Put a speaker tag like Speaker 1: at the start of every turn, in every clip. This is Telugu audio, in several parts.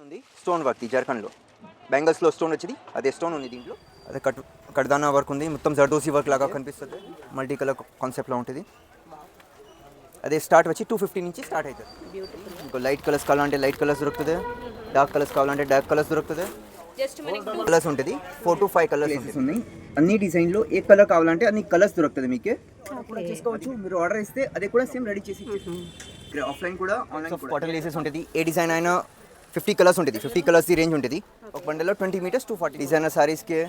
Speaker 1: ఉంది స్టోన్ వర్క్ జార్ఖండ్లో బ్యాంగిల్స్లో స్టోన్ వచ్చింది అదే స్టోన్ ఉంది దీంట్లో అదే కడ్దానా వర్క్ ఉంది మొత్తం జర్దోసి వర్క్ లాగా కనిపిస్తుంది మల్టీ కలర్ కాన్సెప్ట్లో ఉంటుంది అదే స్టార్ట్ వచ్చి 250 నుంచి స్టార్ట్ అవుతుంది ఇంకో లైట్ కలర్స్ కావాలంటే లైట్ కలర్స్ దొరుకుతుంది డార్క్ కలర్స్ కావాలంటే డార్క్ కలర్స్ దొరుకుతుంది కలర్స్ ఉంటుంది 4 to 5 కలర్స్ ఉన్నాయి అన్ని డిజైన్లో ఏ కలర్ కావాలంటే అన్ని కలర్స్ దొరుకుతుంది మీకు కూడా చేసుకోవచ్చు మీరు ఆర్డర్ ఇస్తే అదే కూడా సేమ్ రెడీ చేసి ఇక్కడ ఆఫ్లైన్ కూడా ఆన్లైన్ కాటన్ లేసెస్ ఉంటుంది ఏ డిజైన్ అయినా 50 కలర్స్ ఉంటుంది 50 కలర్స్ రేంజ్ ఉంటుంది ఒక బండిలో 20 మీటర్స్ 240 డిజైనర్ సారీస్కి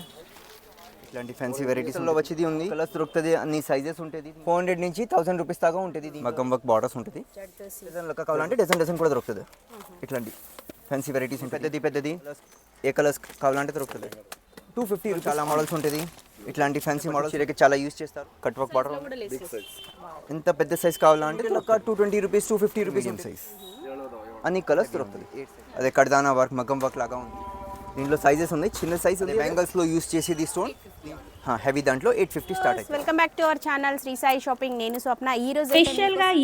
Speaker 1: ఇలాంటి ఫ్యాన్సీ వెరైటీస్లో వచ్చేది ఉంది కలర్స్ దొరుకుతుంది అన్ని సైజెస్ ఉంటుంది 400 నుంచి 1000 రూపీస్ దాకా ఉంటుంది మగ్గం వర్క్ బార్డర్స్ ఉంటుంది డిజైన్ లెక్క కావాలంటే డజన్ కూడా దొరుకుతుంది ఇట్లాంటి ఫ్యాన్సీ వెరైటీస్ పెద్దది ఏ కలర్స్ కావాలంటే దొరుకుతుంది 250 చాలా మోడల్స్ ఉంటుంది ఇట్లాంటి ఫ్యాన్సీ మోడల్స్ చీరకి చాలా యూజ్ చేస్తారు కట్ వర్క్ బార్డర్ ఎంత పెద్ద సైజ్ కావాలంటే ఒక 220 రూపీస్ 250 రూపీస్ సైజ్ అన్ని కలర్స్ దొరుకుతుంది అదే కడ్దానా వర్క్ మగ్గం వర్క్ లాగా ఉంది దీంట్లో సైజెస్ ఉన్నాయి చిన్న సైజ్ ఉంది బ్యాంగిల్స్లో యూజ్ చేసేది స్టోన్ హెవీ దాంట్లో 850 స్టార్ట్ అవుతుంది
Speaker 2: welcome back to our channel Shri Sai shopping నేను స్వప్న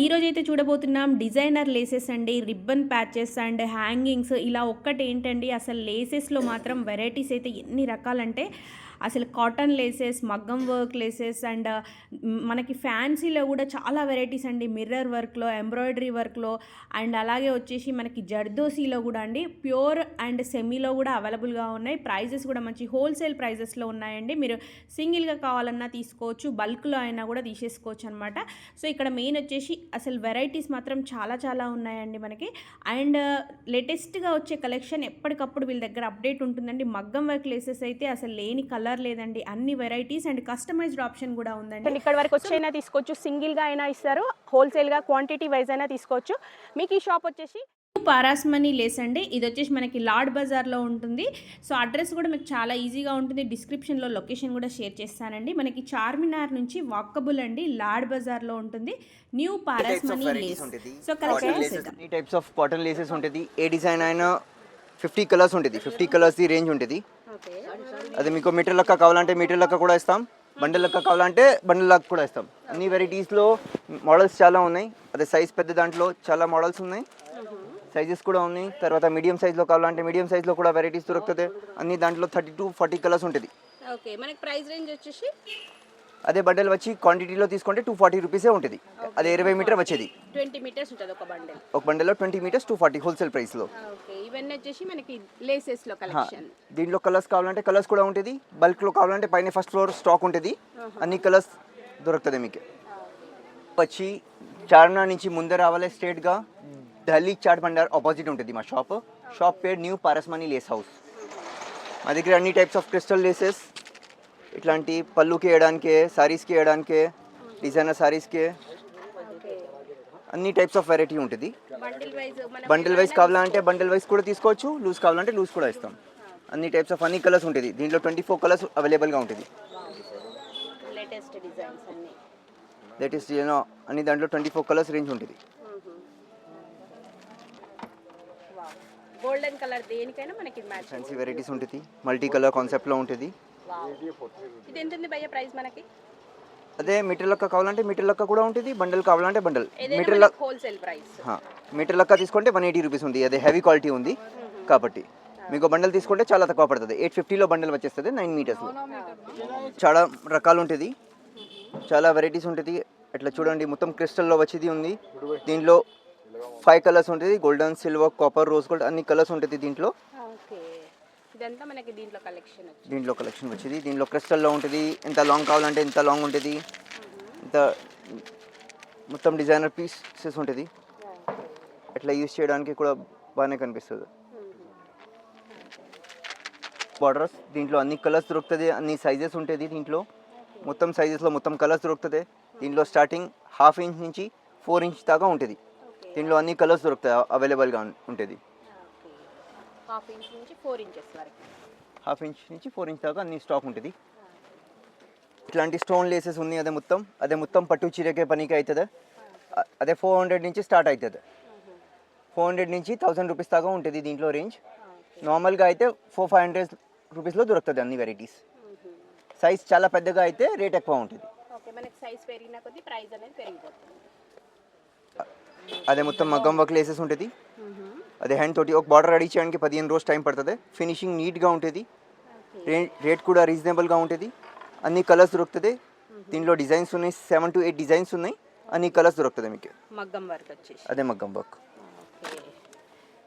Speaker 3: ఈ రోజు అయితే చూడబోతున్నాం డిజైనర్ లేసెస్ అండి రిబ్బన్ ప్యాచెస్ అండ్ హ్యాంగింగ్స్ ఇలా ఒక్కటి ఏంటండి అసలు లేసెస్లో మాత్రం వెరైటీస్ అయితే ఎన్ని రకాలంటే అసలు కాటన్ లేసెస్ మగ్గం వర్క్ లేసెస్ అండ్ మనకి ఫ్యాన్సీలో కూడా చాలా వెరైటీస్ అండి మిర్రర్ వర్క్లో ఎంబ్రాయిడరీ వర్క్లో అండ్ అలాగే వచ్చేసి మనకి జర్దోసీలో కూడా అండి ప్యూర్ అండ్ సెమీలో కూడా అవైలబుల్గా ఉన్నాయి ప్రైజెస్ కూడా మంచి హోల్సేల్ ప్రైజెస్లో ఉన్నాయండి మీరు సింగిల్గా కావాలన్నా తీసుకోవచ్చు బల్క్లో అయినా కూడా తీసేసుకోవచ్చు అనమాట సో ఇక్కడ మెయిన్ వచ్చేసి అసలు వెరైటీస్ మాత్రం చాలా ఉన్నాయండి మనకి అండ్ లేటెస్ట్గా వచ్చే కలెక్షన్ ఎప్పటికప్పుడు వీళ్ళ దగ్గర అప్డేట్ ఉంటుందండి మగ్గం వర్క్ లేసెస్ అయితే అసలు లేని కలర్ లేదండి అన్ని వెరైటీస్ అండ్ కస్టమైజ్డ్ ఆప్షన్ కూడా ఉందండి
Speaker 2: ఇక్కడ వరకు వచ్చైనా తీసుకోవచ్చు సింగిల్గా అయినా ఇస్తారు హోల్సేల్గా క్వాంటిటీ వైజ్ అయినా తీసుకోవచ్చు మీకు ఈ షాప్ వచ్చేసి
Speaker 3: పారాస్మనీ లేస్ అండి ఇది వచ్చేసి మనకి లాడ్ బజార్లో ఉంటుంది సో అడ్రస్ కూడా మీకు చాలా ఈజీగా ఉంటుంది డిస్క్రిప్షన్లో లొకేషన్ కూడా షేర్ చేస్తానండి మనకి చార్మినార్ నుంచి వాకబుల్ అండి లాడ్ బజార్లో ఉంటుంది న్యూ పారాస్మనీ లేస్ సో
Speaker 1: ఈ టైప్స్ ఆఫ్ కాటన్ లేసెస్ ఉంటుంది ఏ డిజైన్ అయినా 50 కలర్స్ ఉంటుంది 50 కలర్స్ రేంజ్ ఉంటుంది అదే మీకు మీటర్ లెక్క కావాలంటే మీటర్ లెక్క కూడా ఇస్తాం బండిల్ లెక్క కావాలంటే బండిల్ లెక్క కూడా ఇస్తాం అన్ని వెరైటీస్లో మోడల్స్ చాలా ఉన్నాయి అదే సైజ్ పెద్ద దాంట్లో చాలా మోడల్స్ ఉన్నాయి సైజెస్ కూడా ఉన్నాయి తర్వాత మీడియం సైజ్లో కావాలంటే మీడియం సైజ్లో కూడా వెరైటీస్ దొరుకుతుంది అన్ని దాంట్లో 30 to 40 కలర్స్ ఉంటుంది
Speaker 2: ఓకే మనకి ప్రైస్ రేంజ్ వచ్చేసి
Speaker 1: అదే బండిల్ వచ్చి క్వాంటిటీలో తీసుకుంటే 240 రూపీసే ఉంటుంది అదే 20 మీటర్ వచ్చేది
Speaker 2: 20 మీటర్స్ ఉంటుంది ఒక
Speaker 1: బండిల్లో 20 మీటర్స్ 240 హోల్సేల్ ప్రైస్లో
Speaker 2: ఓకే ఇవన్నీ వచ్చేసి మనకి లేసెస్లో కలెక్షన్
Speaker 1: దీంట్లో కలర్స్ కావాలంటే కలర్స్ కూడా ఉంటుంది బల్క్లో కావాలంటే పైన ఫస్ట్ ఫ్లోర్ స్టాక్ ఉంటుంది అన్ని కలర్స్ దొరుకుతుంది మీకు వచ్చి చార్మినార్ నుంచి ముందే రావాలి స్ట్రేట్గా ఢిల్లీ చాట్ బండార్ ఆపోజిట్ ఉంటుంది మా షాప్ పేరు న్యూ పారస్మనీ లేస్ హౌస్ మా దగ్గర అన్ని టైప్స్ ఆఫ్ క్రిస్టల్ లేసెస్ ఇట్లాంటి పళ్ళుకి వేయడానికి సారీస్కి వేయడానికి డిజైనర్ సారీస్కి అన్ని టైప్స్ ఆఫ్ వెరైటీ ఉంటుంది బండిల్ వైజ్ కావాలంటే బండిల్ వైజ్ కూడా తీసుకోవచ్చు లూజ్ కావాలంటే లూజ్ కూడా ఇస్తాం అన్ని టైప్స్ ఆఫ్ అన్ని కలర్స్ ఉంటుంది దీంట్లో 24 కలర్స్ అవైలబుల్గా ఉంటుంది లేటెస్ట్ అన్ని దాంట్లో 24 కలర్స్ రేంజ్ ఉంటుంది
Speaker 2: గోల్డెన్ కలర్ దేనికైనా మనకి మ్యాచ్
Speaker 1: ఫ్యాన్సీ వెరైటీస్ ఉంటుంది మల్టీ కలర్ కాన్సెప్ట్లో ఉంటుంది
Speaker 2: ఇది ఎంత ఉంది భయ్య ప్రైస్ మనకి
Speaker 1: అదే మీటర్ లెక్క కావాలంటే మీటర్ లెక్క కూడా ఉంటుంది బండల్ కావాలంటే బండల్
Speaker 2: మీటర్ లెక్క హోల్సేల్ ప్రైస్
Speaker 1: మీటర్ లెక్క తీసుకుంటే 180 రూపీస్ ఉంది అదే హెవీ క్వాలిటీ ఉంది కాబట్టి మీకు బండల్ తీసుకుంటే చాలా తక్కువ పడుతుంది 850లో బండల్ వచ్చేస్తుంది 9 మీటర్స్లో చాలా రకాలు ఉంటుంది చాలా వెరైటీస్ ఉంటుంది ఇట్లా చూడండి మొత్తం క్రిస్టల్లో వచ్చేది ఉంది దీంట్లో 5 కలర్స్ ఉంటుంది golden silver copper rose gold అన్ని కలర్స్ ఉంటుంది దీంట్లో
Speaker 2: ఇదంతా మనకి
Speaker 1: దీంట్లో కలెక్షన్ వచ్చేది దీంట్లో క్రిస్టల్లో ఉంటుంది ఎంత లాంగ్ కావాలంటే ఎంత లాంగ్ ఉంటుంది ఇంత మొత్తం డిజైనర్ పీసెస్ ఉంటుంది ఇట్లా యూజ్ చేయడానికి కూడా బాగానే కనిపిస్తుంది బార్డర్స్ దీంట్లో అన్ని కలర్స్ దొరుకుతుంది అన్ని సైజెస్ ఉంటుంది దీంట్లో మొత్తం సైజెస్లో మొత్తం కలర్స్ దొరుకుతుంది దీంట్లో స్టార్టింగ్ 1/2 ఇంచ్ నుంచి 4 ఇంచ్ దాకా ఉంటుంది దీంట్లో అన్ని కలర్స్ దొరుకుతాయి అవైలబుల్గా ఉంటుంది
Speaker 2: 1/2 ఇంచ్ నుంచి 4 ఇంచెస్ వరకు
Speaker 1: 1/2 ఇంచ్ నుంచి 4 ఇంచ్ దాకా అన్ని స్టాక్ ఉంటుంది ఇట్లాంటి స్టోన్ లేసెస్ ఉంది అదే మొత్తం పట్టు చీరకే పనికి అవుతుంది అదే 400 నుంచి స్టార్ట్ అవుతుంది 400 నుంచి 1000 రూపీస్ దాకా ఉంటుంది దీంట్లో రేంజ్ నార్మల్గా అయితే 400-500 రూపీస్లో దొరుకుతుంది అన్ని వెరైటీస్ సైజ్ చాలా పెద్దగా అయితే రేట్ ఎక్కువ ఉంటుంది
Speaker 2: మనకి సైజ్ పెరిగిన కొద్దీ ప్రైస్ అనేది పెరిగిపోతుంది
Speaker 1: అదే మొత్తం మగ్గం వర్క్ లేసెస్ ఉంటుంది అదే హ్యాండ్ తోటి ఒక బార్డర్ రెడీ చేయడానికి 15 రోజు టైం పడుతుంది. ఫినిషింగ్ నీట్గా ఉంటుంది, రేట్ కూడా రీజనబుల్గా ఉంటుంది. అన్ని కలర్స్ దొరుకుతుంది దీంట్లో. డిజైన్స్ ఉన్నాయి, 7 to 8 డిజైన్స్ ఉన్నాయి. అన్ని కలర్స్ దొరుకుతుంది మీకు.
Speaker 2: మగ్గం వర్క్ వచ్చేసి
Speaker 1: అదే మగ్గం వర్క్.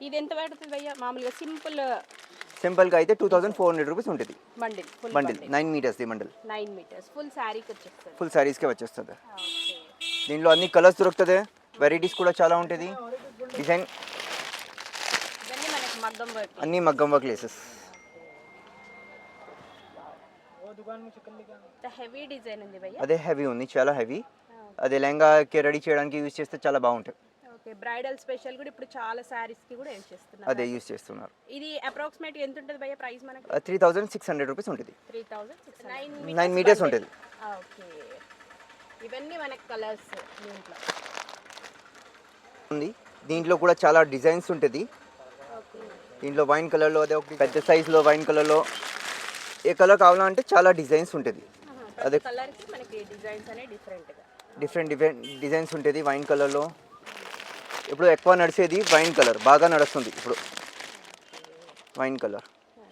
Speaker 2: ఇది ఎంత పడుతుంది భయ్యా మామూలుగా
Speaker 1: సింపుల్గా అయితే 2400 రూపీస్ ఉంటుంది.
Speaker 2: బండిల్
Speaker 1: 9 మీటర్స్ది బండిల్.
Speaker 2: 9 మీటర్స్ ఫుల్ శారీకి వచ్చేస్తుంది.
Speaker 1: ఫుల్ శారీస్కే వచ్చేస్తుంది. దీంట్లో అన్ని కలర్స్ దొరుకుతుంది, వెరైటీస్ కూడా చాలా ఉంటుంది. డిజైన్ అన్ని మగ్గం వర్క్ లేసెస్.
Speaker 2: హెవీ డిజైన్ ఉంది భయ్యా.
Speaker 1: అదే హెవీ ఉంది, చాలా హెవీ. అదే లెహంగాకి రెడీ చేయడానికి యూజ్ చేస్తే చాలా బాగుంటుంది.
Speaker 2: ఓకే, బ్రైడల్ స్పెషల్ కూడా ఇప్పుడు చాలా సారీస్ కి కూడా యూజ్ చేస్తున్నారు.
Speaker 1: అదే యూజ్ చేస్తున్నారు.
Speaker 2: ఇది అప్రాక్సిమేట్ ఎంత ఉంటుంది భయ్యా ప్రైస్ మనకి?
Speaker 1: 3600 రూపీస్ ఉంటుంది.
Speaker 2: 3600
Speaker 1: 9 మీటర్స్ ఉంటుంది.
Speaker 2: ఓకే, ఇవన్నీ మనకి కలర్స్ దీంట్లో
Speaker 1: ఉంది. దీంట్లో కూడా చాలా డిజైన్స్ ఉంటుంది. దీంట్లో వైన్ కలర్లో, అదే ఒకటి పెద్ద సైజులో వైన్ కలర్లో, ఏ కలర్ కావాలంటే చాలా డిజైన్స్ ఉంటుంది. అదే
Speaker 2: కలర్కి మనకి డిజైన్స్ అనేవి
Speaker 1: డిఫరెంట్ డిజైన్స్ ఉంటుంది వైన్ కలర్లో. ఇప్పుడు ఎక్కువ నడిచేది వైన్ కలర్, బాగా నడుస్తుంది ఇప్పుడు వైన్ కలర్.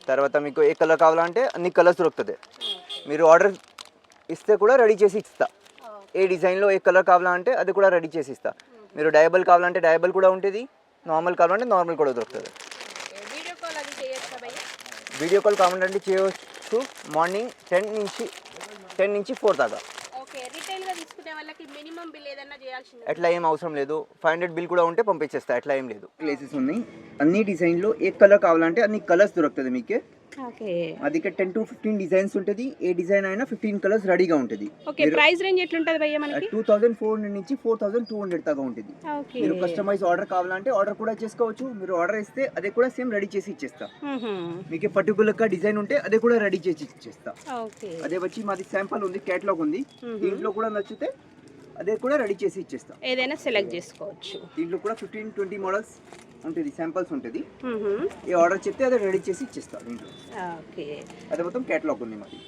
Speaker 1: తర్వాత మీకు ఏ కలర్ కావాలంటే అన్ని కలర్స్ దొరుకుతుంది. మీరు ఆర్డర్ ఇస్తే కూడా రెడీ చేసి ఇస్తా. ఏ డిజైన్లో ఏ కలర్ కావాలంటే అది కూడా రెడీ చేసి ఇస్తా. మీరు డయబుల్ కావాలంటే డయబుల్ కూడా ఉంటుంది, నార్మల్ కావాలంటే నార్మల్ కూడా దొరుకుతుంది. వీడియో కాల్ కావాలంటే చేయవచ్చు. మార్నింగ్ 10 నుంచి 4 దాకా.
Speaker 2: ఓకే, రిటైల్ గా తీసుకునే వాళ్ళకి మినిమం బిల్ ఏదైనా చేయాల్సింది?
Speaker 1: అట్లా ఏం అవసరం లేదు. 500 బిల్ కూడా ఉంటే పంపించేస్తా, అట్లా ఏం లేదు. ప్లేసెస్ ఉన్నాయి, అన్ని డిజైన్లో ఏ కలర్ కావాలంటే అన్ని కలర్స్ దొరుకుతుంది మీకే.
Speaker 2: ఓకే,
Speaker 1: అది 10 to 15 డిజైన్స్ ఉంటుంది. ఏ డిజైన్ అయినా 15 కలర్స్ రెడీగా ఉంటుంది.
Speaker 2: ఓకే, ప్రైస్ రేంజ్ ఎట్లా ఉంటుంది భయ్యా మనకి?
Speaker 1: 2400 నుంచి 4200 దాకా ఉంటుంది.
Speaker 2: ఓకే,
Speaker 1: మీరు కస్టమైజ్ ఆర్డర్ కావాలంటే ఆర్డర్ కూడా చేసుకోవచ్చు. మీరు ఆర్డర్ ఇస్తే అదే కూడా సేమ్ రెడీ చేసి ఇచ్చేస్తా. మీకు పర్టికులర్ గా డిజైన్ ఉంటే అదే కూడా రెడీ చేసి ఇచ్చేస్తా.
Speaker 2: ఓకే,
Speaker 1: అదే వచ్చి మాది శాంపుల్ ఉంది, కేటలాగ్ ఉంది. దీంట్లో కూడా నచ్చితే అదే కూడా రెడీ చేసి ఇచ్చేస్తా.
Speaker 2: ఏదైనా సెలెక్ట్ చేసుకోవచ్చు.
Speaker 1: దీంట్లో కూడా 15-20 మోడల్స్ ఉంటుంది, శాంపుల్స్ ఉంటుంది. ఏ ఆర్డర్ చెప్తే అదే రెడీ చేసి ఇచ్చేస్తా దీంట్లో.
Speaker 2: ఓకే,
Speaker 1: అదే మొత్తం కేటలాగ్ ఉంది మాది.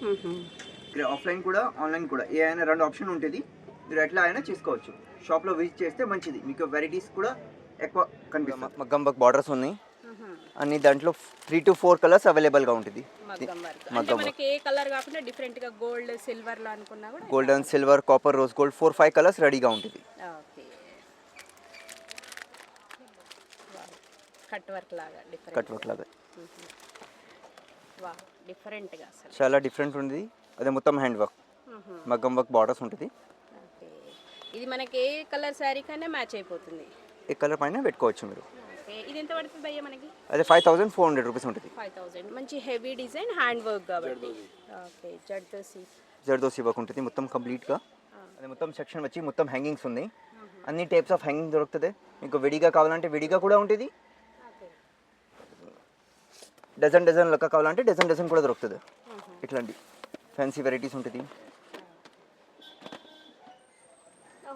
Speaker 1: ఆఫ్లైన్ కూడా ఆన్లైన్ కూడా ఏ అయినా 2 ఆప్షన్ ఉంటుంది. మీరు ఎట్లా అయినా చేసుకోవచ్చు. షాప్లో విజిట్ చేస్తే మంచిది, మీకు వెరైటీస్ కూడా ఎక్కువ కనిపిస్తాయి. మగ్గం వర్క్ బార్డర్స్ ఉన్నాయి అన్ని. దాంట్లో 3 to 4 కలర్స్ అవైలబుల్గా ఉంటుంది.
Speaker 2: మనకి ఏ కలర్ కాకుండా డిఫరెంట్ గా గోల్డ్ సిల్వర్ లో అనుకున్నా కూడా
Speaker 1: golden, silver, copper, rose gold 4-5 colours రెడీగా ఉంటుంది.
Speaker 2: ఓకే, కట్ వర్క్ లాగా డిఫరెంట్ గా అసలు
Speaker 1: చాలా డిఫరెంట్ ఉంది. అదే మొత్తం హ్యాండ్ వర్క్, మగ్గం వర్క్ బార్డర్స్ ఉంటుంది.
Speaker 2: ఇది మనకి ఏ కలర్ శారీ కన్నా మ్యాచ్ అయిపోతుంది.
Speaker 1: ఏ కలర్ పైన పెట్టుకోవచ్చు మీరు.
Speaker 2: ఇది ఎంత పడుతుంది భయ్యా మనకి?
Speaker 1: అదే 5400 రూపీస్ ఉంటుంది.
Speaker 2: 5000. మంచి హెవీ డిజైన్, హ్యాండ్ వర్క్ కాబట్టి. ఓకే,
Speaker 1: జర్దోసి వర్క్ ఉంటుంది మొత్తం కంప్లీట్గా. అదే మొత్తం సెక్షన్ వచ్చి మొత్తం హ్యాంగింగ్స్ ఉన్నాయి. అన్ని టైప్స్ ఆఫ్ హ్యాంగింగ్ దొరుకుతుంది. మీకు విడిగా కావాలంటే విడిగా కూడా ఉంటుంది. డజన్ లెక్క కావాలంటే డజన్ కూడా దొరుకుతుంది. ఇట్లాంటి ఫ్యాన్సీ వెరైటీస్ ఉంటుంది.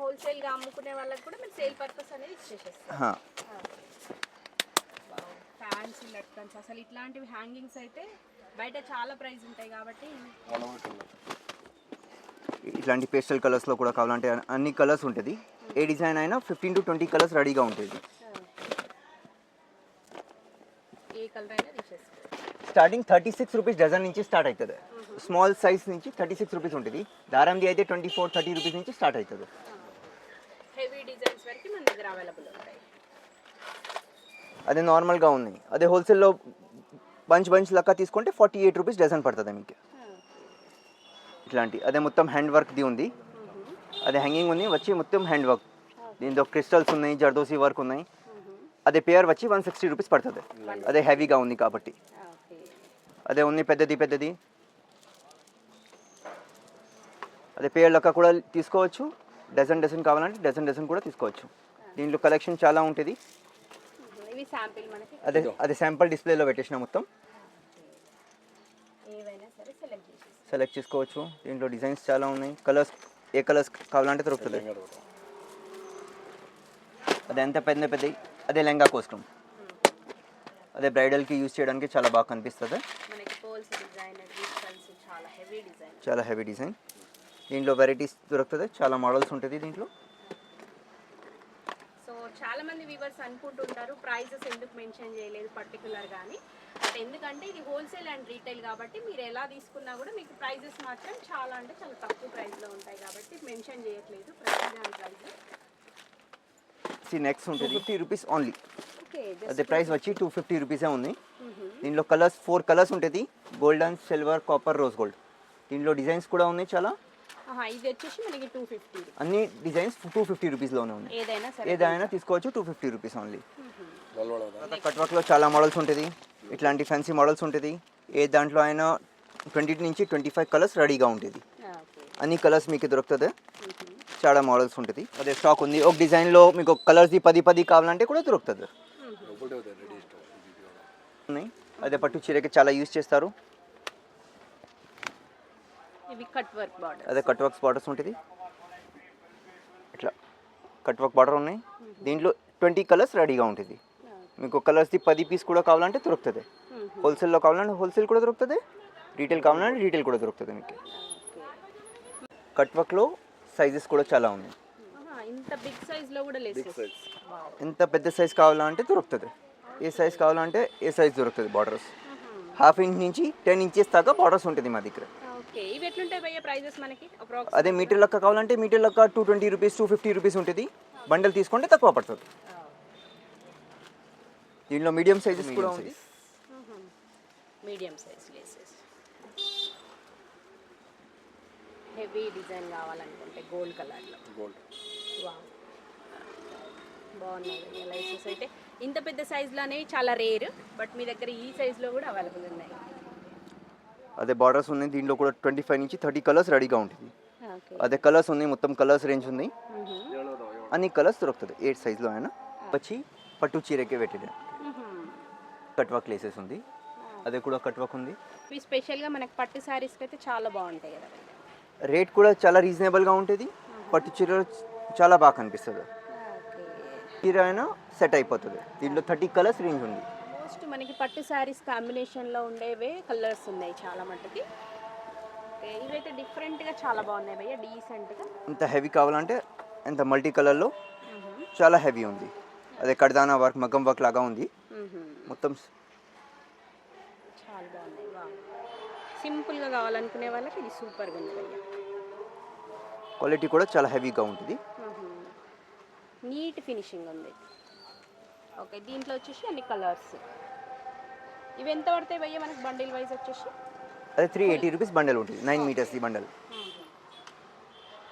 Speaker 2: హోల్సేల్ గా అమ్ముకునే వాళ్ళకి కూడా మీరు సేల్ పర్పస్ అనేది ఇచ్చేసేస్తారు. ఫ్యాన్సీ లట్కన్స్ అసలు ఇట్లాంటివి హ్యాంగింగ్స్ అయితే బయట చాలా ప్రైస్ ఉంటాయి కాబట్టి.
Speaker 1: ఇట్లాంటి పేస్టల్ కలర్స్లో కూడా కావాలంటే అన్ని కలర్స్ ఉంటుంది. ఏ డిజైన్ అయినా 15 to 20 కలర్స్ రెడీగా ఉంటుంది.
Speaker 2: ఏ కలర్ అయినా తీసేసుకోవచ్చు.
Speaker 1: స్టార్టింగ్ 36 రూపీస్ డజన్ నుంచి స్టార్ట్ అవుతుంది. స్మాల్ సైజ్ నుంచి 36 రూపీస్ ఉంటుంది. దారంది అయితే 24-30 రూపీస్ నుంచి స్టార్ట్ అవుతుంది.
Speaker 2: హెవీ డిజైన్స్ వరకు మన దగ్గర అవైలబుల్ ఉంటాయి.
Speaker 1: అదే నార్మల్గా ఉన్నాయి. అదే హోల్సేల్లో బంచ్ లెక్క తీసుకుంటే 48 రూపీస్ డజన్ పడుతుంది మీకు. ఇట్లాంటి అదే మొత్తం హ్యాండ్ వర్క్ది ఉంది. అదే హ్యాంగింగ్ ఉంది వచ్చి మొత్తం హ్యాండ్ వర్క్. దీంట్లో క్రిస్టల్స్ ఉన్నాయి, జర్దోసి వర్క్ ఉన్నాయి. అదే పేర్ వచ్చి 160 రూపీస్ పడుతుంది. అదే హెవీగా ఉంది కాబట్టి. అదే ఉంది పెద్దది. అదే పేర్ లెక్క కూడా తీసుకోవచ్చు. డజన్ కావాలంటే డజన్ కూడా తీసుకోవచ్చు. దీంట్లో కలెక్షన్ చాలా ఉంటుంది. అదే శాంపుల్ డిస్ప్లేలో పెట్టేసిన మొత్తం సెలెక్ట్ చేసుకోవచ్చు. దీంట్లో డిజైన్స్ చాలా ఉన్నాయి. కలర్స్ ఏ కలర్స్ కావాలంటే దొరుకుతుంది. అదే ఎంత పెద్ద అదే లెహంగా కోసం. అదే బ్రైడల్కి యూజ్ చేయడానికి చాలా బాగా కనిపిస్తుంది. చాలా హెవీ డిజైన్. దీంట్లో వెరైటీస్ దొరుకుతుంది, చాలా మోడల్స్ ఉంటుంది దీంట్లో.
Speaker 2: సో చాలా మంది వ్యూవర్స్ అనుకుంటుంటారు ప్రైజెస్ ఎందుకు మెన్షన్ చేయలేదు పర్టికులర్ గానీ, బట్ ఎందుకంటే ఇది హోల్సేల్ అండ్ రీటైల్ కాబట్టి మీరు ఎలా తీసుకున్నా కూడా మీకు ప్రైజెస్ మాత్రం చాలా అంటే చాలా తక్కువ ప్రైస్లో ఉంటాయి కాబట్టి మెన్షన్ చేయట్లేదు ప్రతి దాని ప్రైస్.
Speaker 1: నెక్స్ట్ ఉంటుంది 50 రూపీస్ ఓన్లీ.
Speaker 2: ఓకే,
Speaker 1: అదే ప్రైస్ వచ్చి 250 రూపీసే ఉంది. దీనిలో కలర్స్ 4 కలర్స్ ఉంటుంది, golden, silver, copper, rose gold. దీనిలో డిజైన్స్ కూడా ఉన్నాయి చాలా.
Speaker 2: ఇది వచ్చేసి మనకి 250.
Speaker 1: అన్ని డిజైన్స్ 250 రూపీస్లోనే ఉన్నాయి. ఏదైనా తీసుకోవచ్చు 250 రూపీస్ ఓన్లీ. కట్ వర్క్లో చాలా మోడల్స్ ఉంటుంది, ఇట్లాంటి ఫ్యాన్సీ మోడల్స్ ఉంటుంది. ఏ దాంట్లో అయినా 20 నుంచి 25 కలర్స్ రెడీగా ఉంటుంది. అన్ని కలర్స్ మీకు దొరుకుతుంది, చాలా మోడల్స్ ఉంటుంది. అదే స్టాక్ ఉంది. ఒక డిజైన్లో మీకు కలర్స్ది 10 కావాలంటే కూడా దొరుకుతుంది. అదే పట్టు చీరకి చాలా యూజ్ చేస్తారు.
Speaker 2: ఇవి కట్ వర్క్ బార్డర్.
Speaker 1: అదే కట్ వర్క్స్ బార్డర్స్ ఉంటుంది, ఇట్లా కట్ వర్క్ బార్డర్ ఉన్నాయి. దీంట్లో 20 కలర్స్ రెడీగా ఉంటుంది. మీకు కలర్స్ది 10 పీస్ కూడా కావాలంటే దొరుకుతుంది. హోల్సేల్లో కావాలంటే హోల్సేల్ కూడా దొరుకుతుంది, రీటైల్ కావాలంటే రీటైల్ కూడా దొరుకుతుంది మీకు. కట్ వర్క్లో సైజెస్ కూడా చాలా ఉన్నాయి.
Speaker 2: ఇంత బిగ్ సైజ్లో కూడా లేసెస్.
Speaker 1: ఎంత పెద్ద సైజ్ కావాలంటే దొరుకుతుంది. ఏ సైజ్ కావాలంటే ఏ సైజ్ దొరుకుతుంది. బార్డర్స్ 1/2 ఇంచ్ నుంచి 10 ఇంచెస్ దాకా బార్డర్స్ ఉంటుంది మా దగ్గర.
Speaker 2: ఓకే, ఇవి ఎట్లుంటాయి భయ్యా ప్రైజెస్ మనకి?
Speaker 1: అదే మీటర్ లెక్క కావాలంటే మీటర్ లెక్క 220 రూపీస్ 250 రూపీస్ ఉంటుంది. బండల్ తీసుకుంటే తక్కువ పడుతుంది. దీనిలో మీడియం సైజెస్ కూడా ఉంది.
Speaker 2: Medium size laces, heavy design కావాలనుకుంటే గోల్డ్ కలర్లో. వావ్, బాగున్నాయి లేసెస్ అయితే. ఇంత పెద్ద సైజులో అనేవి చాలా రేర్, బట్ మీ దగ్గర ఈ సైజులో కూడా అవైలబుల్ ఉన్నాయి.
Speaker 1: అదే బార్డర్స్ ఉన్నాయి. దీంట్లో కూడా 25 నుంచి 30 కలర్స్ రెడీగా ఉంటుంది. అదే కలర్స్ ఉన్నాయి, మొత్తం కలర్స్ రేంజ్ ఉంది. అన్ని కలర్స్ దొరుకుతుంది 8 సైజ్లో అయినా. వచ్చి పట్టు చీరకే పెట్టింది. కట్ వర్క్ లేసెస్ ఉంది, అదే కూడా కట్ వర్క్ ఉంది.
Speaker 2: ఇవి స్పెషల్గా మనకి పట్టు శారీస్కి అయితే చాలా బాగుంటాయి కదా.
Speaker 1: రేట్ కూడా చాలా రీజనబుల్గా ఉంటుంది. పట్టు చీర చాలా బాగా కనిపిస్తుంది. చీర అయినా సెట్ అయిపోతుంది. దీంట్లో 30 కలర్స్ రేంజ్ ఉంది.
Speaker 2: మోస్ట్ మనకి పట్టు శారీస్ కాంబినేషన్లో ఉండేవే కలర్స్ ఉన్నాయి చాలా మట్టుకి. ఇవైతే డిఫరెంట్గా చాలా బాగున్నాయి భయ్య, డీసెంట్గా.
Speaker 1: ఇంత హెవీ కావాలంటే ఇంత మల్టీ కలర్లో చాలా హెవీ ఉంది. అదే కడ్దానా వర్క్, మగ్గం వర్క్ లాగా ఉంది మొత్తం.
Speaker 2: చాలా బాగున్నాయి. సింపుల్గా కావాలనుకునే వాళ్ళకి ఇది సూపర్గా ఉంది భయ్య.
Speaker 1: క్వాలిటీ కూడా చాలా హెవీగా ఉంటుంది.
Speaker 2: నీట్ ఫినిషింగ్ ఉంది. ఓకే, దీంట్లో వచ్చేసి అన్ని కలర్స్. ఇవి ఎంత పడతాయి భయ్య మనకి బండిల్ వైజ్ వచ్చేసి?
Speaker 1: అదే 380 రూపీస్ బండల్ ఉంటుంది. 9 మీటర్స్ ఈ బండల్.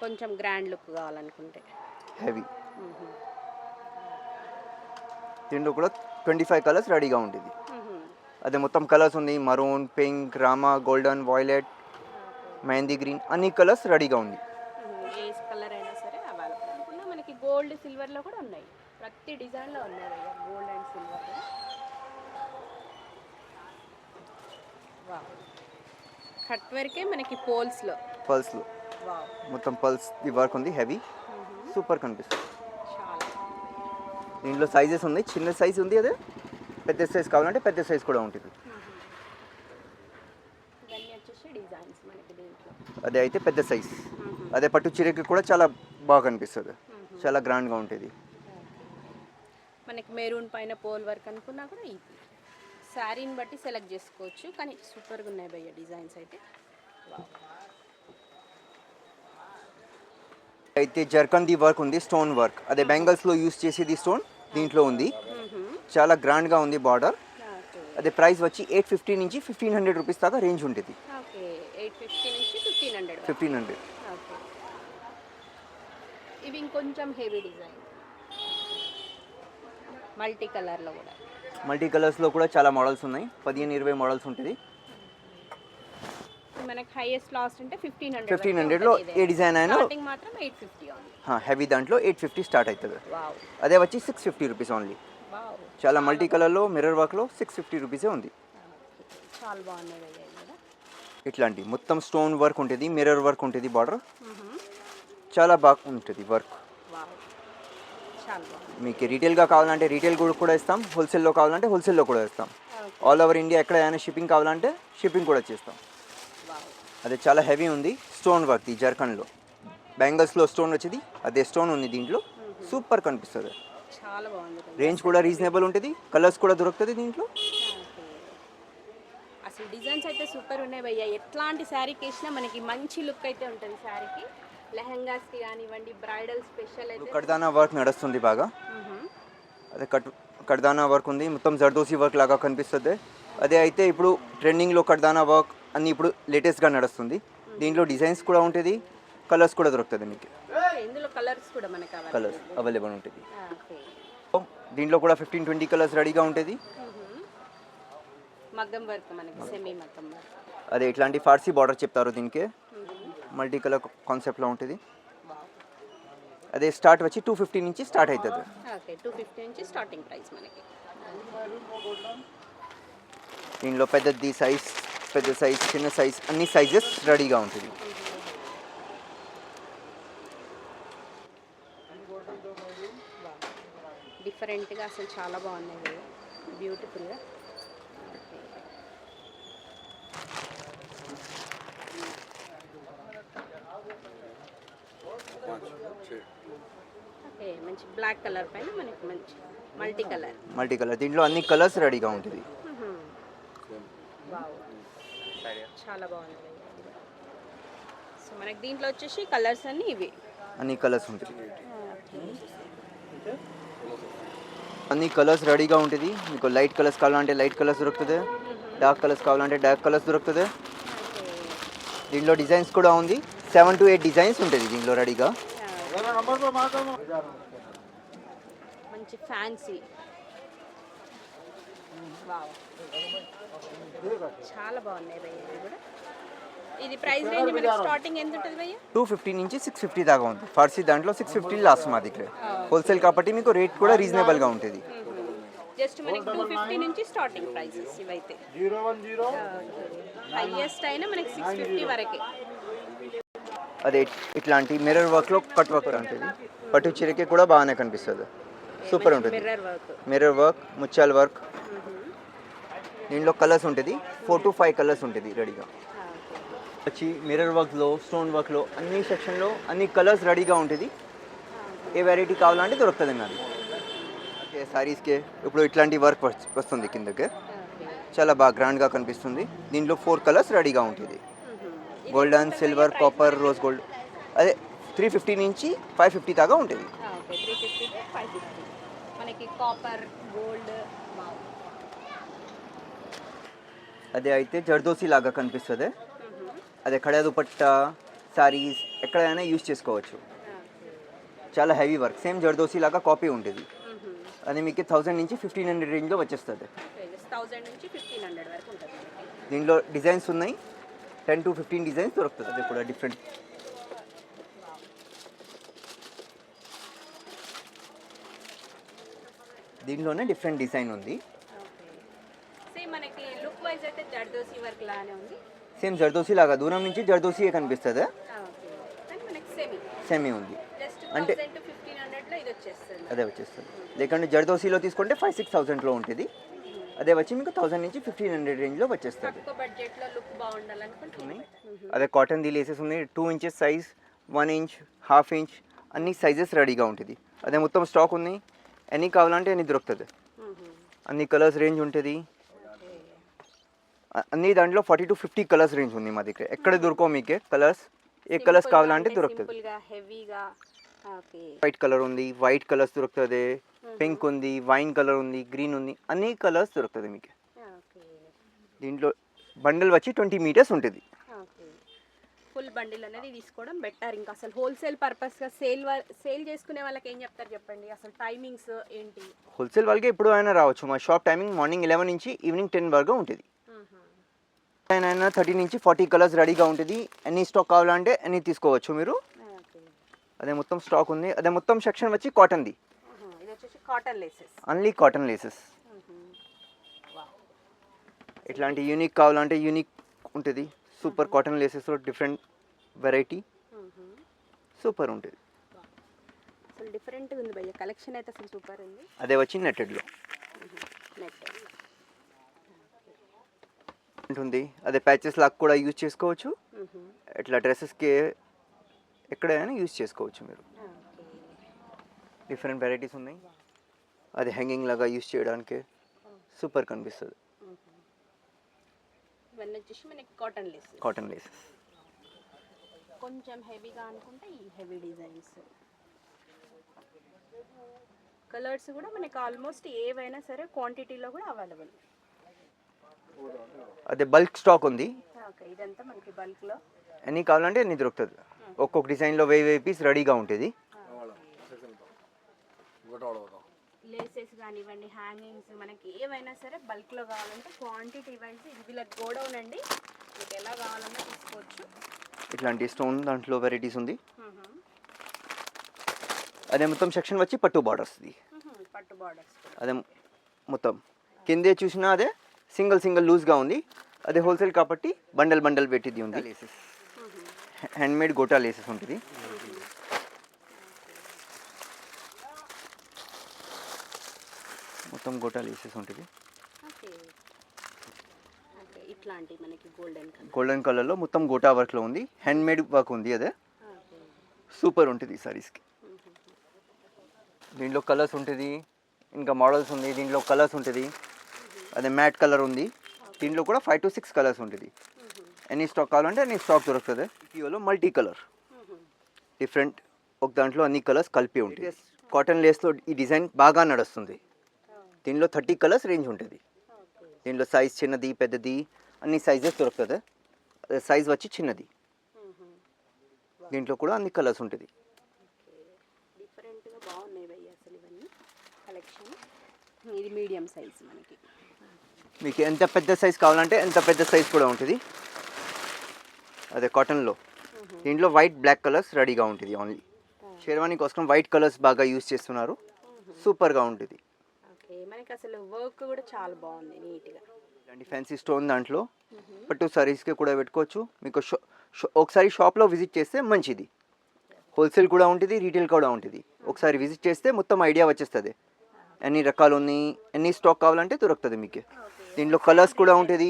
Speaker 2: కొంచెం గ్రాండ్ లుక్ కావాలనుకుంటే
Speaker 1: హెవీ. దీంట్లో కూడా 25 కలర్స్ రెడీగా ఉంటుంది. అదే మొత్తం కలర్స్ ఉంది, maroon, pink, Rama, golden, violet, mehndi green, అన్ని కలర్స్ రెడీగా ఉంది.
Speaker 2: ఏ కలర్ అయినా సరే అవైలబుల్ అనుకున్నా. మనకి గోల్డ్ సిల్వర్లో కూడా ఉన్నాయి, ప్రతి డిజైన్లో ఉన్నాయి భయ్య, గోల్డ్ అండ్ సిల్వర్. కట్ వర్కే మనకి పర్ల్స్లో
Speaker 1: మొత్తం పల్స్ ది వర్క్ ఉంది, హెవీ సూపర్ కనిపిస్తుంది.
Speaker 2: చాలా
Speaker 1: దీంట్లో సైజెస్ ఉంది, చిన్న సైజ్ ఉంది, అదే పెద్ద సైజ్ కావాలంటే పెద్ద సైజ్ కూడా ఉంటుంది.
Speaker 2: ఇవన్నీ వచ్చేసి డిజైన్స్ మనకి దీంట్లో.
Speaker 1: అదే అయితే పెద్ద సైజ్. అదే పట్టు చీరకి కూడా చాలా బాగా కనిపిస్తుంది, చాలా గ్రాండ్గా ఉంటుంది.
Speaker 2: మనకి మెరూన్ పైన పోల్ వర్క్ అనుకున్నా కూడా ఇది శారీని బట్టి సెలెక్ట్ చేసుకోవచ్చు, కానీ సూపర్గా ఉన్నాయి భయ్య డిజైన్స్ అయితే.
Speaker 1: అయితే జర్కన్ ది వర్క్ ఉంది, స్టోన్ వర్క్. అదే బ్యాంగిల్స్లో యూస్ చేసేది స్టోన్ దీంట్లో ఉంది, చాలా గ్రాండ్గా ఉంది బార్డర్. అదే ప్రైస్ వచ్చి 850 నుంచి 1500 రూపీస్ దాకా రేంజ్ ఉంటుంది.
Speaker 2: ఓకే, 850 నుంచి 1500.
Speaker 1: 1500.
Speaker 2: ఓకే, ఇవి ఇంకొంచెం హెవీ డిజైన్, మల్టీ కలర్లో కూడా.
Speaker 1: మల్టీ కలర్స్లో కూడా చాలా మోడల్స్ ఉన్నాయి, 15-20 మోడల్స్ ఉంటుంది.
Speaker 2: మనకి హైయెస్ట్ లాస్ట్ అంటే 1500.
Speaker 1: 1500లో ఏ డిజైన్ అయినా
Speaker 2: స్టార్టింగ్ మాత్రం 850 ఉంది.
Speaker 1: హెవీ దాంట్లో 850 స్టార్ట్ అవుతుంది.
Speaker 2: వావ్,
Speaker 1: అదే వచ్చి 650 రూపీస్ ఓన్లీ.
Speaker 2: వావ్,
Speaker 1: చాలా మల్టీ కలర్లో మిర్రర్ వర్క్లో 650 రూపీసే ఉంది.
Speaker 2: చాలా బాగున్నాయి భయ్య కదా.
Speaker 1: ఇట్లాంటి మొత్తం స్టోన్ వర్క్ ఉంటుంది, మిర్రర్ వర్క్ ఉంటుంది, బార్డర్ చాలా బాగా ఉంటుంది వర్క్.
Speaker 2: వావ్, చాలా బాగుంది.
Speaker 1: మీకు రీటైల్గా కావాలంటే రీటైల్ కూడా ఇస్తాం, హోల్సేల్లో కావాలంటే హోల్సేల్లో కూడా ఇస్తాం. ఆల్ ఓవర్ ఇండియా ఎక్కడ ఏమైనా షిప్పింగ్ కావాలంటే షిప్పింగ్ కూడా చేస్తాం. అదే చాలా హెవీ ఉంది, స్టోన్ వర్క్ ఈ జర్కన్లో. బ్యాంగిల్స్లో స్టోన్ వచ్చేది, అదే స్టోన్ ఉంది దీంట్లో, సూపర్ కనిపిస్తుంది.
Speaker 2: చాలా బాగుంది.
Speaker 1: రేంజ్ కూడా రీజనబుల్ ఉంటుంది, కలర్స్ కూడా దొరుకుతుంది దీంట్లో.
Speaker 2: ఓకే. అసలు డిజైన్స్ అయితే సూపర్ ఉన్నాయి భయ్య. ఎట్లాంటి శారీకి వేసినా మనకి మంచి లుక్ అయితే ఉంటుంది శారీకి. లెహంగాస్కి కానివ్వండి, బ్రైడల్ స్పెషల్ అయితే.
Speaker 1: కడ్దానా వర్క్ నడుస్తుంది బాగా. అదే కడ్దానా వర్క్ ఉంది, మొత్తం జర్దోసి వర్క్ లాగా కనిపిస్తుంది. అదే అయితే ఇప్పుడు ట్రెండింగ్లో కడ్దానా వర్క్ అన్ని ఇప్పుడు లేటెస్ట్గా నడుస్తుంది. దీంట్లో డిజైన్స్ కూడా ఉంటుంది, కలర్స్ కూడా దొరుకుతుంది మీకు.
Speaker 2: ఇందులో కలర్స్ కూడా మనకి
Speaker 1: కలర్స్ అవైలబుల్ ఉంటుంది.
Speaker 2: ఓకే.
Speaker 1: దీంట్లో కూడా 15-20 కలర్స్ రెడీగా ఉంటుంది.
Speaker 2: మగ్గం వర్క్ మనకి సెమీ మగ్గం వర్క్.
Speaker 1: అదే ఇట్లాంటి ఫార్సీ బార్డర్ చెప్తారు దీనికి, మల్టీ కలర్ కాన్సెప్ట్లో ఉంటుంది. అదే స్టార్ట్ వచ్చి 250 నుంచి స్టార్ట్ అవుతుంది.
Speaker 2: ఓకే, 250 నుంచి స్టార్టింగ్ ప్రైస్ మనకి.
Speaker 1: దీనిలో పెద్ద సైజ్, చిన్న సైజ్ అన్ని సైజెస్ రెడీగా ఉంటుంది.
Speaker 2: డిఫరెంట్గా అసలు చాలా బాగున్నాయి, బ్యూటిఫుల్గా. ఓకే, మంచి బ్లాక్ కలర్ పైన మనకి మంచి మల్టీ కలర్.
Speaker 1: దీంట్లో అన్ని కలర్స్ రెడీగా ఉంటుంది.
Speaker 2: వావ్, చాలా బాగుంది. సో మనకి దీంట్లో వచ్చేసి కలర్స్ అన్నీ ఇవి,
Speaker 1: అన్ని కలర్స్ ఉంటుంది. అన్ని కలర్స్ రెడీగా ఉంటుంది. మీకు లైట్ కలర్స్ కావాలంటే లైట్ కలర్స్ దొరుకుతుంది, డార్క్ కలర్స్ కావాలంటే డార్క్ కలర్స్ దొరుకుతుంది. దీంట్లో డిజైన్స్ కూడా ఉంది, 7 to 8 డిజైన్స్ ఉంటుంది దీంట్లో రెడీగా.
Speaker 2: మంచి ఫ్యాన్సీ. వావ్, చాలా బాగున్నాయి భయ్య. ఇది కూడా, ఇది ప్రైస్ రేంజ్ మనకి స్టార్టింగ్ ఎంత ఉంటుంది భయ్య?
Speaker 1: 250 నుంచి 650 దాకా ఉంది. ఫార్సీ దాంట్లో 650 లాస్ట్ మా దగ్గర. హోల్సేల్ కాబట్టి మీకు రేట్ కూడా రీజనబుల్గా ఉంటుంది.
Speaker 2: జస్ట్ మనకి 250 నుంచి స్టార్టింగ్ ప్రైసెస్ ఇవైతే. హైయెస్ట్ అయినా మనకి 650 వరకే.
Speaker 1: అదే ఇట్లాంటి మిర్రర్ వర్క్లో కట్ వర్క్ ఉంటుంది, పట్టు చీరకి కూడా బాగానే కనిపిస్తుంది, సూపర్ ఉంటుంది. మిర్రర్ వర్క్, ముత్యాల వర్క్. దీంట్లో కలర్స్ ఉంటుంది, 4 to 5 కలర్స్ ఉంటుంది రెడీగా. వచ్చి మిర్రర్ వర్క్లో, స్టోన్ వర్క్లో అన్ని సెక్షన్లో అన్ని కలర్స్ రెడీగా ఉంటుంది. ఏ వెరైటీ కావాలంటే దొరుకుతుంది నాది. శారీస్కే ఇప్పుడు ఇట్లాంటి వర్క్ వస్తుంది కిందకి, చాలా బాగా గ్రాండ్గా కనిపిస్తుంది. దీంట్లో 4 కలర్స్ రెడీగా ఉంటుంది, golden, silver, copper, rose gold. అదే 350 నుంచి 550 దాకా ఉంటుంది.
Speaker 2: 350 to 550 మనకి కాపర్, గోల్డ్.
Speaker 1: అదే అయితే జర్దోసి లాగా కనిపిస్తుంది. అదే ఖడా దుపట్టా, సారీస్ ఎక్కడైనా యూజ్ చేసుకోవచ్చు. చాలా హెవీ వర్క్, సేమ్ జర్దోసి లాగా కాపీ ఉంటుంది. అది మీకు 1000 నుంచి 1500 రేంజ్లో వచ్చేస్తుంది.
Speaker 2: 1000 నుంచి 1500 వరకు ఉంటుంది.
Speaker 1: దీంట్లో డిజైన్స్ ఉన్నాయి, 10 to 15 డిజైన్స్ దొరుకుతుంది. అది కూడా డిఫరెంట్. దీంట్లోనే డిఫరెంట్ డిజైన్ ఉంది.
Speaker 2: సేమ్ మనకి లుక్ వైజ్ అయితే జర్దోసి వర్క్ లానే ఉంది.
Speaker 1: సేమ్ జర్దోసి లాగా దూరం నుంచి జర్దోసి కనిపిస్తుంది.
Speaker 2: కానీ మనకి
Speaker 1: సెమీ ఉంది
Speaker 2: అంటే 1000 to 1500 లో ఇది వచ్చేస్తుంది.
Speaker 1: అదే వచ్చేస్తుంది. లేకుంటే జర్దోసిలో తీసుకుంటే 5-6,000లో ఉంటుంది. అదే వచ్చి మీకు 1000 నుంచి 1500 రేంజ్లో వచ్చేస్తుంది.
Speaker 2: తక్కువ బడ్జెట్లో లుక్ బాగుండాలనుకుంటున్నాయి.
Speaker 1: అదే కాటన్ ది లేసెస్ ఉన్నాయి, 2 inches సైజ్, 1 inch, 1/2 inch అన్ని సైజెస్ రెడీగా ఉంటుంది. అదే మొత్తం స్టాక్ ఉంది, ఎన్ని కావాలంటే ఎన్ని దొరుకుతుంది. అన్ని కలర్స్ రేంజ్ ఉంటుంది. అన్ని దాంట్లో 40 to 50 కలర్స్ రేంజ్ ఉంది మా దగ్గర. ఎక్కడ దొరకవు మీకే కలర్స్, ఏ కలర్స్ కావాలంటే దొరుకుతుంది.
Speaker 2: హెవీగా
Speaker 1: వైట్ కలర్ ఉంది, వైట్ కలర్స్ దొరుకుతుంది, పింక్ ఉంది, వైన్ కలర్ ఉంది, గ్రీన్ ఉంది, అన్ని కలర్స్ దొరుకుతుంది మీకు. దీంట్లో బండిల్ వచ్చి 20 meters ఉంటుంది.
Speaker 2: ఫుల్ బండిల్ అనేది తీసుకోవడం బెటర్. ఇంకా అసలు హోల్సేల్ పర్పస్గా సేల్ చేసుకునే వాళ్ళకి ఏం చెప్తారు చెప్పండి, అసలు టైమింగ్స్ ఏంటి?
Speaker 1: హోల్సేల్ వాళ్ళకి ఎప్పుడు అయినా రావచ్చు. మా షాప్ టైమింగ్ మార్నింగ్ 11 నుంచి ఈవినింగ్ 10 వరకు ఉంటుంది. అయినా 30 నుంచి 40 కలర్స్ రెడీగా ఉంటుంది. ఎన్ని స్టాక్ కావాలంటే ఎన్ని తీసుకోవచ్చు మీరు. అదే మొత్తం స్టాక్ ఉంది. అదే మొత్తం సెక్షన్ వచ్చి కాటన్ది,
Speaker 2: cotton laces,
Speaker 1: only cotton laces. ఇట్లాంటి యూనిక్ కావాలంటే యూనిక్ ఉంటుంది. సూపర్ కాటన్ లేసెస్లో డిఫరెంట్ వెరైటీ సూపర్ ఉంటుంది.
Speaker 2: అసలు డిఫరెంట్గా ఉంది భయ్య, కలెక్షన్ అయితే అసలు సూపర్ ఉంది.
Speaker 1: అదే వచ్చి నెట్టెడ్లో ఉంటుంది. అదే ప్యాచెస్ లాగా కూడా యూజ్ చేసుకోవచ్చు. ఇట్లా డ్రెస్సెస్కి ఎక్కడైనా యూజ్ చేసుకోవచ్చు మీరు. డిఫరెంట్ వెరైటీస్ ఉన్నాయి. అది హ్యాంగింగ్ లాగా యూస్ చేయడానికి సూపర్ కనిపిస్తుంది.
Speaker 2: ఇవన్నీ వచ్చేసి మనకి కాటన్ లేస్.
Speaker 1: Cotton laces.
Speaker 2: కొంచెం హెవీగా అనుకుంటే ఈ హెవీ డిజైన్స్. కలర్స్ కూడా మనకి ఆల్మోస్ట్ ఏవైనా సరే క్వాంటిటీలో కూడా అవైలబుల్.
Speaker 1: అదే బల్క్ స్టాక్ ఉంది.
Speaker 2: ఓకే, ఇదంతా మనకి బల్క్లో
Speaker 1: ఎన్ని కావాలంటే అన్ని దొరుకుతుంది. ఒక్కొక్క డిజైన్లో 1000 పీస్ రెడీగా ఉంటుంది.
Speaker 2: లేసెస్ కానివ్వండి, హ్యాంగింగ్స్, మనకి ఏవైనా సరే బల్క్లో కావాలంటే క్వాంటిటీ వైజ్ ఇది వీళ్ళ గోడౌన్ అండి, మీకు ఎలా కావాలన్నా తీసుకోవచ్చు.
Speaker 1: ఇట్లాంటి స్టోన్ దాంట్లో వెరైటీస్ ఉంది. అదే మొత్తం సెక్షన్ వచ్చి పట్టు బార్డర్స్ది.
Speaker 2: పట్టు బార్డర్స్.
Speaker 1: అదే మొత్తం కిందే చూసినా అదే సింగిల్ లూజ్గా ఉంది. అదే హోల్సేల్ కాబట్టి బండల్ పెట్టింది ఉంది. లేసెస్ హ్యాండ్మేడ్ గోటా లేసెస్ ఉంటుంది. మొత్తం గోటా లేసెస్ ఉంటుంది.
Speaker 2: ఓకే, ఇట్లాంటి మనకి
Speaker 1: గోల్డెన్ కలర్లో మొత్తం గోటా వర్క్లో ఉంది. హ్యాండ్మేడ్ వర్క్ ఉంది. అదే సూపర్ ఉంటుంది ఈ సారీస్కి. దీంట్లో కలర్స్ ఉంటుంది, ఇంకా మోడల్స్ ఉంది. దీంట్లో కలర్స్ ఉంటుంది. అదే మ్యాట్ కలర్ ఉంది. దీంట్లో కూడా 5 to 6 కలర్స్ ఉంటుంది. ఎన్ని స్టాక్ కావాలంటే అన్ని స్టాక్ దొరుకుతుంది. పియోలో మల్టీ కలర్ డిఫరెంట్, ఒక దాంట్లో అన్ని కలర్స్ కలిపి ఉంటుంది. కాటన్ లేస్లో ఈ డిజైన్ బాగా నడుస్తుంది. దీనిలో 30 కలర్స్ రేంజ్ ఉంటుంది. దీనిలో సైజ్ చిన్నది పెద్దది అన్ని సైజెస్ దొరుకుతుంది. సైజ్ వచ్చి చిన్నది. దీంట్లో కూడా అన్ని కలర్స్ ఉంటుంది.
Speaker 2: డిఫరెంట్గా బాగున్నాయి భయ్య అసలు ఇవన్నీ కలెక్షన్. ఇది మీడియం సైజ్ మనకి.
Speaker 1: మీకు ఎంత పెద్ద సైజ్ కావాలంటే ఎంత పెద్ద సైజ్ కూడా ఉంటుంది. అదే కాటన్లో దీంట్లో వైట్ బ్లాక్ కలర్స్ రెడీగా ఉంటుంది. ఓన్లీ షేర్వానీ కోసం వైట్ కలర్స్ బాగా యూస్ చేస్తున్నారు. సూపర్గా ఉంటుంది.
Speaker 2: ఓకే, మనకి అసలు వర్క్ కూడా చాలా బాగుంది నీట్గా.
Speaker 1: ఇలాంటి ఫ్యాన్సీ స్టోన్ దాంట్లో పట్టు సారీస్కి కూడా పెట్టుకోవచ్చు. మీకు ఒకసారి షాప్లో విజిట్ చేస్తే మంచిది. హోల్సేల్ కూడా ఉంటుంది, రీటైల్ కూడా ఉంటుంది. ఒకసారి విజిట్ చేస్తే మొత్తం ఐడియా వచ్చేస్తుంది. ఎన్ని రకాలు ఉన్నాయి, ఎన్ని స్టాక్ కావాలంటే దొరుకుతుంది మీకు. దీంట్లో కలర్స్ కూడా ఉంటుంది.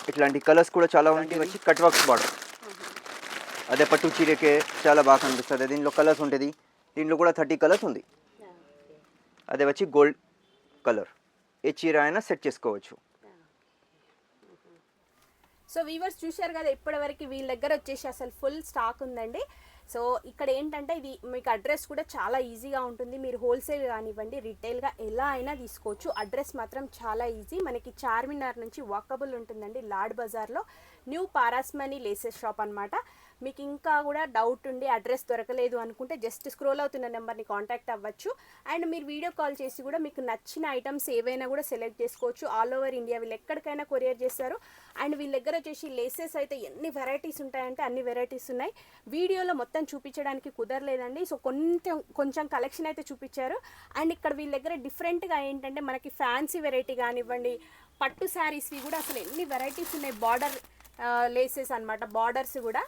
Speaker 1: ఇట్లాంటి కలర్స్ కూడా చాలా ఉంటాయి. వచ్చి కట్ వర్క్స్ బార్డర్. అదే పట్టు చీరకే చాలా బాగా కనిపిస్తుంది. దీంట్లో కలర్స్ ఉంటుంది. దీంట్లో కూడా 30 కలర్స్ ఉంది. అదే వచ్చి గోల్డ్ కలర్. ఏ చీర అయినా సెట్ చేసుకోవచ్చు.
Speaker 2: సో వీవర్స్ చూశారు కదా, ఇప్పటివరకు వీళ్ళ దగ్గర వచ్చేసి అసలు ఫుల్ స్టాక్ ఉందండి. సో ఇక్కడ ఏంటంటే ఇది మీకు అడ్రస్ కూడా చాలా ఈజీగా ఉంటుంది. మీరు హోల్సేల్ కానివ్వండి, రిటైల్గా ఎలా అయినా తీసుకోవచ్చు. అడ్రస్ మాత్రం చాలా ఈజీ. మనకి చార్మినార్ నుంచి వాకబుల్ ఉంటుందండి. లాడ్ బజార్లో న్యూ పారాస్మనీ లేసెస్ షాప్ అనమాట. మీకు ఇంకా కూడా డౌట్ ఉండి అడ్రస్ దొరకలేదు అనుకుంటే జస్ట్ స్క్రోల్ అవుతున్న నెంబర్ని కాంటాక్ట్ అవ్వచ్చు. అండ్ మీరు వీడియో కాల్ చేసి కూడా మీకు నచ్చిన ఐటమ్స్ ఏవైనా కూడా సెలెక్ట్ చేసుకోవచ్చు. ఆల్ ఓవర్ ఇండియా వీళ్ళు ఎక్కడికైనా కొరియర్ చేస్తారు. అండ్ వీళ్ళ దగ్గర వచ్చేసి లేసెస్ అయితే ఎన్ని వెరైటీస్ ఉంటాయంటే అన్ని వెరైటీస్ ఉన్నాయి. వీడియోలో మొత్తం చూపించడానికి కుదరలేదండి. సో కొంచెం కలెక్షన్ అయితే చూపించారు. అండ్ ఇక్కడ వీళ్ళ దగ్గర డిఫరెంట్గా ఏంటంటే మనకి ఫ్యాన్సీ వెరైటీ కానివ్వండి, పట్టు శారీస్వి కూడా అసలు ఎన్ని వెరైటీస్ ఉన్నాయి. బార్డర్ లేసెస్ అనమాట, బార్డర్స్ కూడా.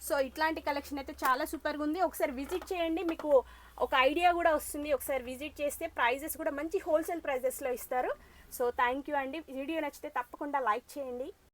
Speaker 2: సో ఇట్లాంటి కలెక్షన్ అయితే చాలా సూపర్గా ఉంది. ఒకసారి విజిట్ చేయండి, మీకు ఒక ఐడియా కూడా వస్తుంది. ఒకసారి విజిట్ చేస్తే ప్రైజెస్ కూడా మంచి హోల్సేల్ ప్రైజెస్లో ఇస్తారు. సో థ్యాంక్ యూ అండి. వీడియో నచ్చితే తప్పకుండా లైక్ చేయండి.